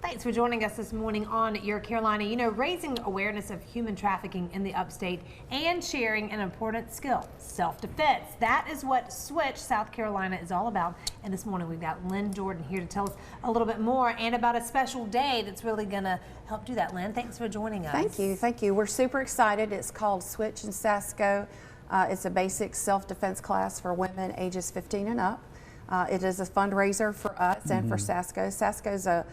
Thanks for joining us this morning on Your Carolina. You know, raising awareness of human trafficking in the upstate and sharing an important skill, self-defense. That is what Switch, South Carolina is all about. And this morning we've got Lynn Jordan here to tell us a little bit more and about a special day that's really going to help do that. Lynn, thanks for joining us. Thank you. Thank you. We're super excited. It's called Switch in Sasco. It's a basic self-defense class for women ages 15 and up. It is a fundraiser for us and for Sasco. Sasco is a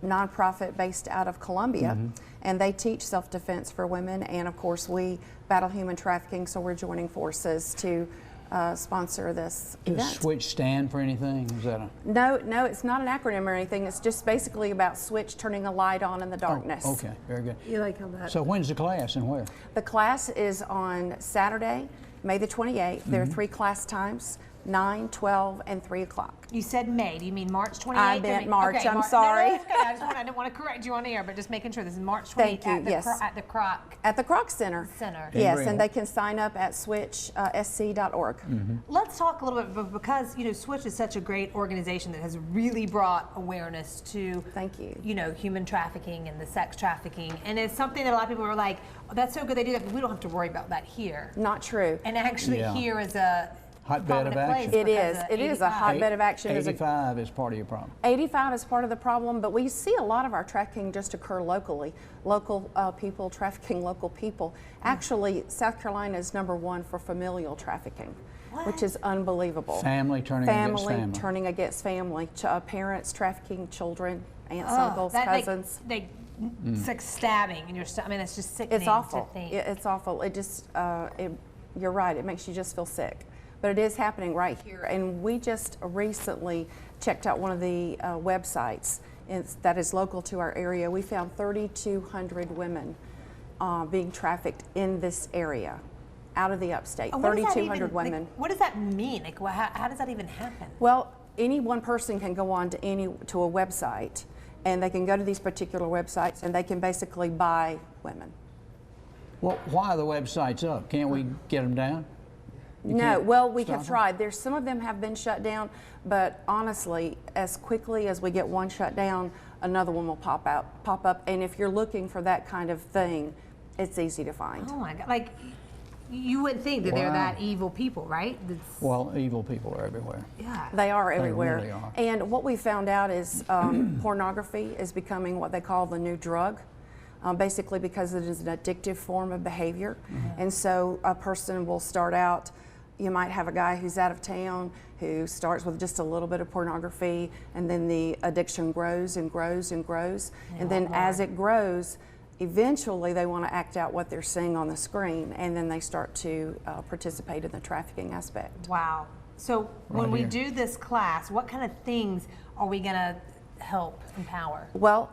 nonprofit based out of Columbia, and they teach self-defense for women, and of course we battle human trafficking, so we're joining forces to sponsor this event. Does Switch stand for anything? Is that a... No, it's not an acronym or anything. It's just basically about Switch turning a light on in the darkness. Oh, okay, very good. You like how that... So when's the class and where? The class is on Saturday, May the 28th. There are 3 class times, 9, 12, and 3 o'clock. You said May. Do you mean March 28th? I meant March. I'm sorry. No, okay. I didn't want to correct you on air, but just making sure this is March 28th. Thank you. At the Yes. at the Croc At the Croc Center. Yes, and they can sign up at switchsc.org. Let's talk a little bit, because you know Switch is such a great organization that has really brought awareness to human trafficking and the sex trafficking, and it's something that a lot of people are like, oh, that's so good they do that, but we don't have to worry about that here. Not true. And actually here is a hotbed of action. It is a hotbed of action. 85 is part of your problem. 85 is part of the problem, but we see a lot of our trafficking just occur locally. Local people trafficking local people. Actually, South Carolina is #1 for familial trafficking, which is unbelievable. Family turning against family. Family turning against family. Parents trafficking children, aunts, uncles, cousins. It's like stabbing in your stomach. I mean, it's just sickening. It's awful. To think. It's awful. It just, you're right. It makes you just feel sick. But it is happening right here, and we just recently checked out one of the websites that is local to our area. We found 3,200 women being trafficked in this area, out of the upstate. 3,200 women. Like, what does that mean? Like, how does that even happen? Well, any one person can go on to a website, and they can go to these particular websites, and they can basically buy women. Well, why are the websites up? Can't we get them down? No, well, we have tried. Some of them have been shut down, but honestly, as quickly as we get one shut down, another one will pop up. And if you're looking for that kind of thing, it's easy to find. Oh my God! Like, you wouldn't think that they're that evil people, right? Well, evil people are everywhere. Yeah, they are everywhere. They really are. And what we found out is pornography is becoming what they call the new drug. Basically because it is an addictive form of behavior. And so a person will start out, you might have a guy who's out of town who starts with just a little bit of pornography, and then the addiction grows and grows and grows. And then as it grows, eventually they want to act out what they're seeing on the screen, and then they start to participate in the trafficking aspect. Wow. So when we do this class, what kind of things are we going to help empower? Well,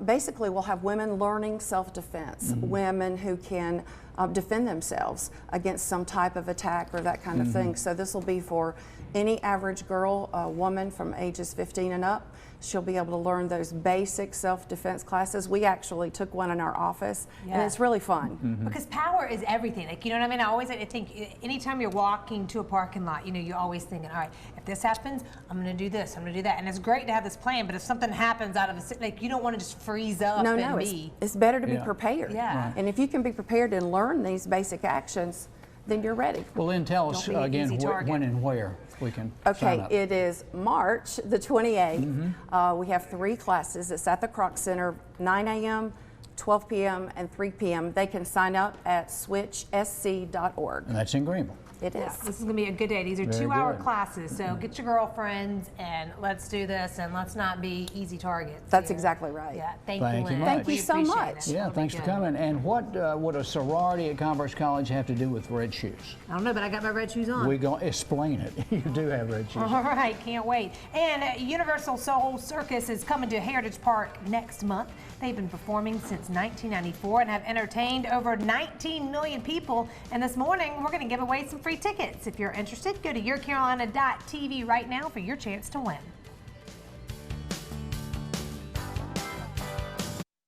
basically we'll have women learning self-defense, women who can defend themselves against some type of attack or that kind of thing. So this will be for any average girl, woman from ages 15 and up. She'll be able to learn those basic self-defense classes. We actually took one in our office, and it's really fun. Because power is everything. Like, you know what I mean? I think anytime you're walking to a parking lot, you know, you're always thinking, all right, if this happens, I'm going to do this, I'm going to do that. And it's great to have this plan, but if something happens out of it, like, you don't want to just freeze up and be. It's better to be prepared. Yeah. And if you can be prepared and learn these basic actions, then you're ready. Well, then tell us again when and where we can sign up. It is March the 28th. We have 3 classes. It's at the Croc Center, 9 a.m., 12 p.m., and 3 p.m. They can sign up at switchsc.org. And that's in Greenville. It is. This is going to be a good day. These are 2-hour classes, so get your girlfriends and let's do this, and let's not be easy targets. That's exactly right. Yeah, thank you, Lynn. much. Thank you so much. Yeah, thanks for coming. And what would a sorority at Converse College have to do with red shoes? I don't know, but I got my red shoes on. We're going to explain it. You do have red shoes. All right, can't wait. And Universal Soul Circus is coming to Heritage Park next month. They've been performing since 1994 and have entertained over 19 million people. And this morning, we're going to give away some free tickets. If you're interested, go to yourcarolina.tv right now for your chance to win.